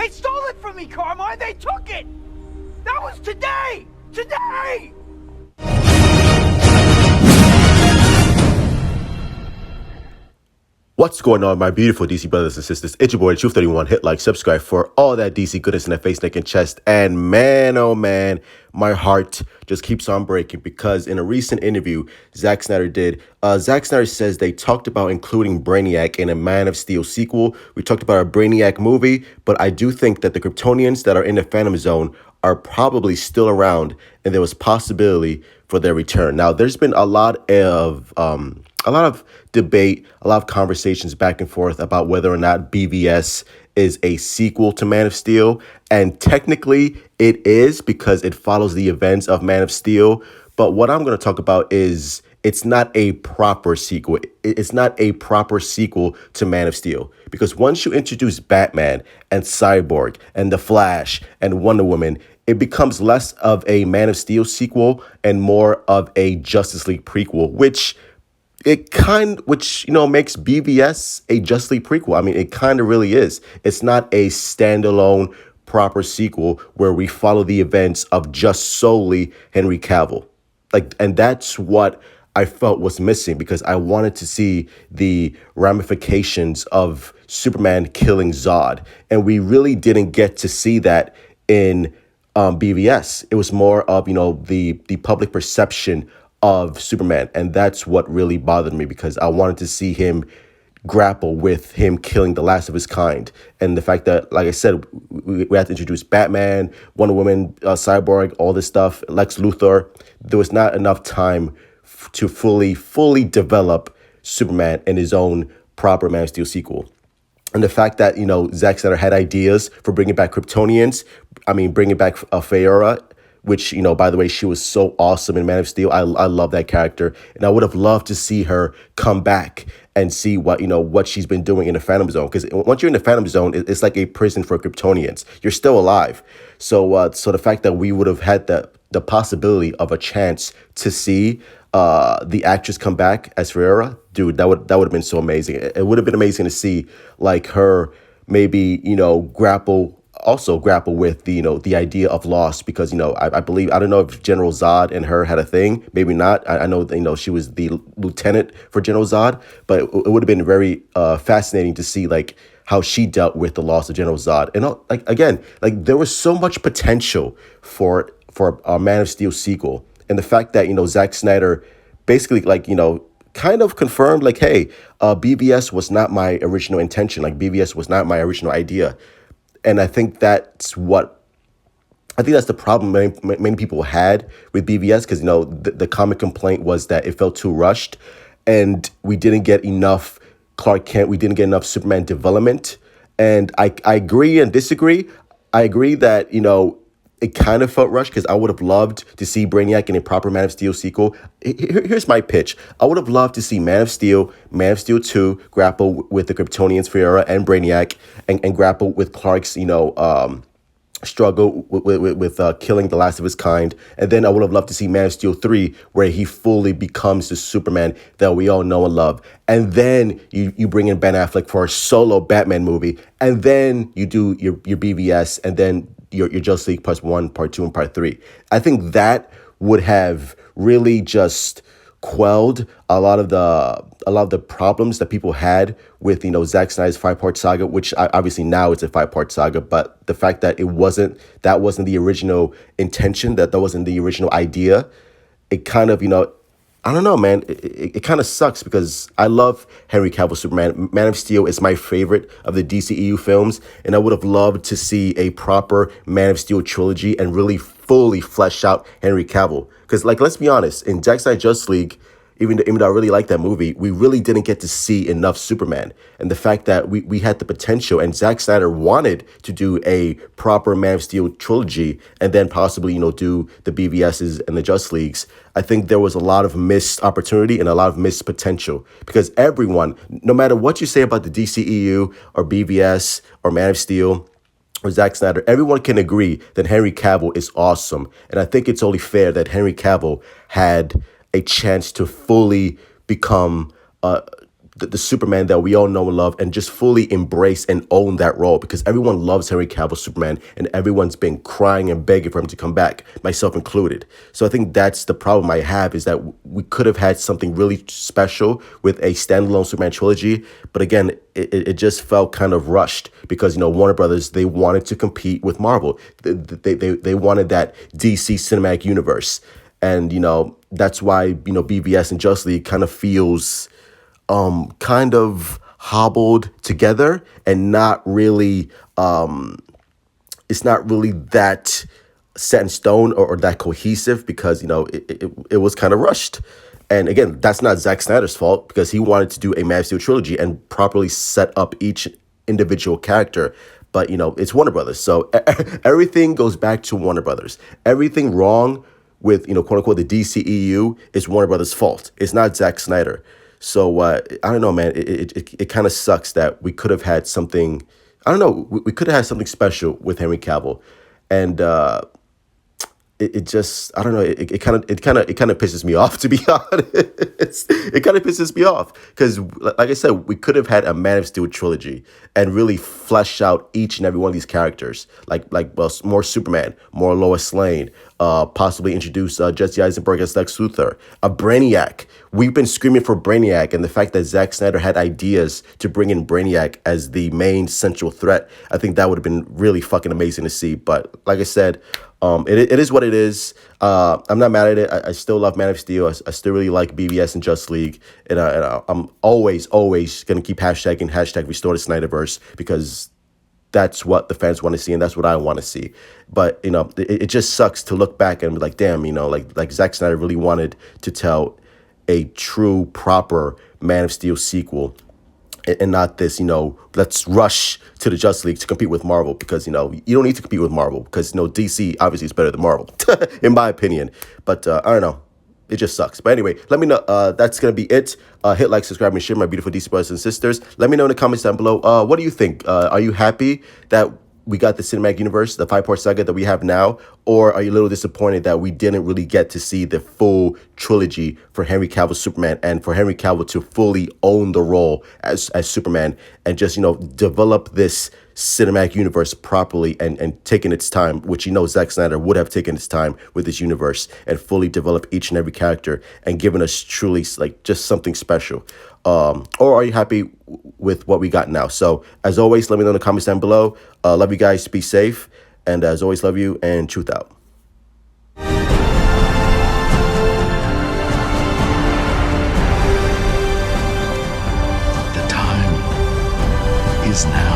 They stole it from me, Carmine! They took it! That was today! Today! What's going on, my beautiful DC brothers and sisters? It's your boy, Truth31. Hit like, subscribe for all that DC goodness in the face, neck, and chest. And man, oh man, my heart just keeps on breaking because in a recent interview Zack Snyder did, Zack Snyder says they talked about including Brainiac in a Man of Steel sequel. We talked about a Brainiac movie, but I do think that the Kryptonians that are in the Phantom Zone are probably still around, and there was possibility for their return. Now, there's been a lot of debate, a lot of conversations back and forth about whether or not BVS is a sequel to Man of Steel. And technically it is because it follows the events of Man of Steel. But what I'm going to talk about is it's not a proper sequel. It's not a proper sequel to Man of Steel. Because once you introduce Batman and Cyborg and The Flash and Wonder Woman, it becomes less of a Man of Steel sequel and more of a Justice League prequel, which makes BVS a Justice League prequel. I mean, it kind of really is. It's not a standalone proper sequel where we follow the events of just solely Henry Cavill. And that's what I felt was missing, because I wanted to see the ramifications of Superman killing Zod. And we really didn't get to see that in BVS. It was more of, the public perception of Superman. And that's what really bothered me, because I wanted to see him grapple with him killing the last of his kind. And the fact that, like I said, we had to introduce Batman, Wonder Woman, Cyborg, all this stuff, Lex Luthor. There was not enough time to fully develop Superman in his own proper Man of Steel sequel. And the fact that, Zack Snyder had ideas for bringing back Kryptonians, bringing back Feyora, which, by the way, she was so awesome in Man of Steel. I love that character. And I would have loved to see her come back and see what she's been doing in the Phantom Zone. Because once you're in the Phantom Zone, it's like a prison for Kryptonians. You're still alive. So the fact that we would have had the possibility of a chance to see the actress come back as Feyora, dude, that would have been so amazing. It would have been amazing to see like her maybe, grapple with the idea of loss, because I believe, I don't know if General Zod and her had a thing, maybe not. I know she was the lieutenant for General Zod, but it would have been very fascinating to see like how she dealt with the loss of General Zod. And there was so much potential for a Man of Steel sequel, and the fact that Zack Snyder basically kind of confirmed like, hey, BVS was not my original intention, like BVS was not my original idea. And I think that's the problem many people had with BVS, because, the common complaint was that it felt too rushed and we didn't get enough Clark Kent. We didn't get enough Superman development. And I agree and disagree. I agree that, it kind of felt rushed, because I would have loved to see Brainiac in a proper Man of Steel sequel. Here's my pitch. I would have loved to see Man of Steel 2 grapple with the Kryptonians, Feyora and Brainiac, and grapple with Clark's, struggle with killing the last of his kind. And then I would have loved to see Man of Steel 3, where he fully becomes the Superman that we all know and love. And then you bring in Ben Affleck for a solo Batman movie. And then you do your BVS, and then your Justice League Part 1, Part 2, and Part 3. I think that would have really just quelled a lot of the problems that people had with Zack Snyder's 5-part saga, which obviously now it's a 5-part saga, but the fact that that wasn't the original intention, that wasn't the original idea, it kind of I don't know, man. It kind of sucks, because I love Henry Cavill Superman. Man of Steel is my favorite of the DCEU films, and I would have loved to see a proper Man of Steel trilogy and really fully flesh out Henry Cavill. Because, let's be honest, in Zack Snyder Justice League, even though I really like that movie, we really didn't get to see enough Superman. And the fact that we had the potential, and Zack Snyder wanted to do a proper Man of Steel trilogy, and then possibly, do the BVSs and the Justice Leagues, I think there was a lot of missed opportunity and a lot of missed potential. Because everyone, no matter what you say about the DCEU or BVS or Man of Steel or Zack Snyder, everyone can agree that Henry Cavill is awesome. And I think it's only fair that Henry Cavill had a chance to fully become the Superman that we all know and love, and just fully embrace and own that role, because everyone loves Henry Cavill Superman and everyone's been crying and begging for him to come back, myself included. So I think that's the problem I have, is that we could have had something really special with a standalone Superman trilogy. But again, it just felt kind of rushed because, Warner Brothers, they wanted to compete with Marvel. They wanted that DC cinematic universe. And, that's why, BVS and Justice League kind of feels kind of hobbled together and not really, it's not really that set in stone or that cohesive, because, it was kind of rushed. And again, that's not Zack Snyder's fault, because he wanted to do a Man of Steel trilogy and properly set up each individual character. But, it's Warner Brothers. So everything goes back to Warner Brothers. Everything wrong with, quote unquote, the DCEU is Warner Brothers' fault. It's not Zack Snyder. So I don't know, man. It kind of sucks that we could have had something. I don't know. We could have had something special with Henry Cavill, and it just, I don't know. It kind of pisses me off, to be honest. It kind of pisses me off because, like I said, we could have had a Man of Steel trilogy and really flesh out each and every one of these characters, like more Superman, more Lois Lane, possibly introduce Jesse Eisenberg as Lex Luthor, a Brainiac. We've been screaming for Brainiac, and the fact that Zack Snyder had ideas to bring in Brainiac as the main central threat, I think that would have been really fucking amazing to see. But like I said, it is what it is. I'm not mad at it. I still love Man of Steel. I still really like BVS and Justice League. And I'm always going to keep hashtag restore the Snyderverse, because that's what the fans want to see and that's what I want to see. But, it just sucks to look back and be like, damn, like Zack Snyder really wanted to tell a true, proper Man of Steel sequel, and not this, let's rush to the Justice League to compete with Marvel, because, you don't need to compete with Marvel, because, DC obviously is better than Marvel, in my opinion. But I don't know. It just sucks. But anyway, let me know. That's going to be it. Hit like, subscribe, and share, my beautiful DC brothers and sisters. Let me know in the comments down below. What do you think? Are you happy that we got the cinematic universe, the 5-part saga that we have now? Or are you a little disappointed that we didn't really get to see the full trilogy for Henry Cavill Superman, and for Henry Cavill to fully own the role as Superman, and just, develop this cinematic universe properly and taking its time, which Zack Snyder would have taken his time with this universe and fully develop each and every character and given us truly like just something special? Or are you happy with what we got now? So as always, let me know in the comments down below. Love you guys. Be safe. And as always, love you, and truth out. The time is now.